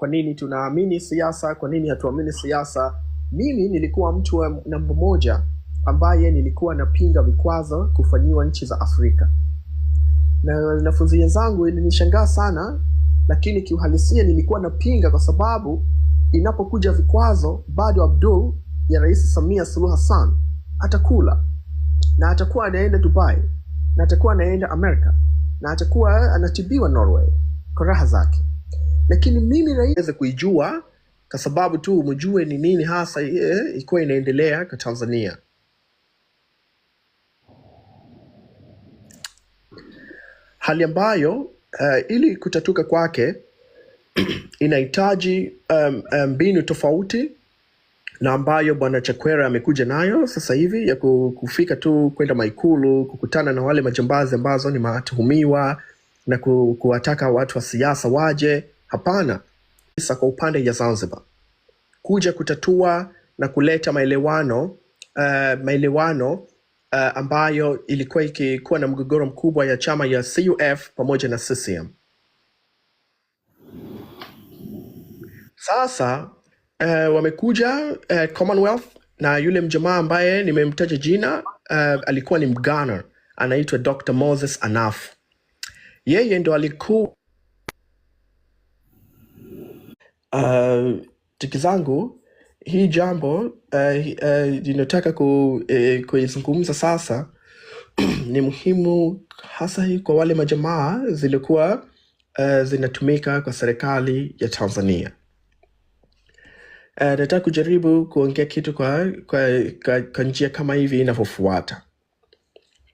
Kwa nini tunaamini siasa, kwa nini hatuamini siasa. Mimi nilikuwa mtu wa namba moja ambaye nilikuwa napinga vikwazo kufanyiwa nchi za Afrika, na wanafunzi wenzangu ilinishangaa sana, lakini kiuhalisia nilikuwa napinga kwa sababu inapokuja vikwazo bado Abdul ya Rais Samia Suluhu Hassan atakula, na atakuwa anaenda Dubai, na atakuwa anaenda Amerika, na atakuwa anatibiwa Norway kwa raha zake. Lakini mimi rais kuijua kwa sababu tu mjue ni nini hasa ilikuwa inaendelea kwa Tanzania. Hali ambayo ili kutatuka kwake inahitaji mbinu tofauti, na ambayo Bwana Chakwera amekuja nayo sasa hivi ya kufika tu kwenda Maikulu kukutana na wale majambazi ambazo ni matuhumiwa na kuwataka watu wa siasa waje. Hapana, sasa kwa upande ya Zanzibar kuja kutatua na kuleta maelewano ambayo ilikuwa ikikuwa na mgogoro mkubwa ya chama ya CUF pamoja na CCM. Sasa wamekuja Commonwealth, na yule mjamaa ambaye nimemtaja jina alikuwa ni Mghana, anaitwa Dr. Moses Anaf. Yeye ndo alikuwa tiki zangu, hii jambo ninataka kuizungumza sasa ni muhimu hasa hii kwa wale majamaa zilikuwa zinatumika kwa serikali ya Tanzania. Nataka kujaribu kuongea kitu kwa njia kama hivi inavyofuata.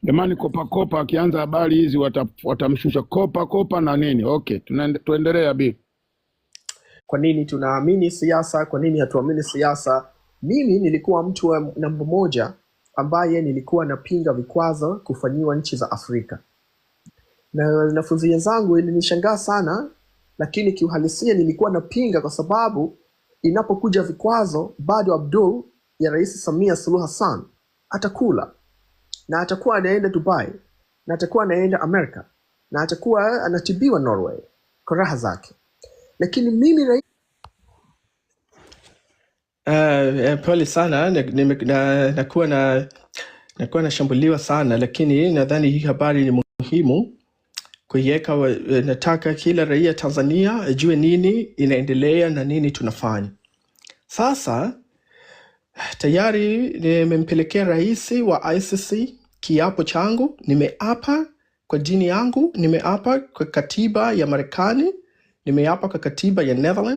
Jamani, kopa akianza habari hizi watamshusha kopa na nini. Okay, tuendelee Abi. Kwa nini tunaamini siasa, kwa nini hatuamini siasa. Mimi nilikuwa mtu wa namba moja ambaye nilikuwa napinga vikwazo kufanyiwa nchi za Afrika, na wanafunzi wenzangu ilinishangaa sana, lakini kiuhalisia nilikuwa napinga kwa sababu inapokuja vikwazo bado Abdul ya Rais Samia Suluhu Hassan atakula, na atakuwa anaenda Dubai, na atakuwa anaenda Amerika, na atakuwa anatibiwa Norway kwa raha zake. Lakini mimi pole sana, nakuwa nashambuliwa sana, lakini nadhani hii habari ni muhimu kuiweka. Nataka kila raia Tanzania ajue nini inaendelea na nini tunafanya. Sasa tayari nimempelekea rais wa ICC kiapo changu. Nimeapa kwa dini yangu, nimeapa kwa katiba ya Marekani, nimeapa kwa katiba ya Netherlands.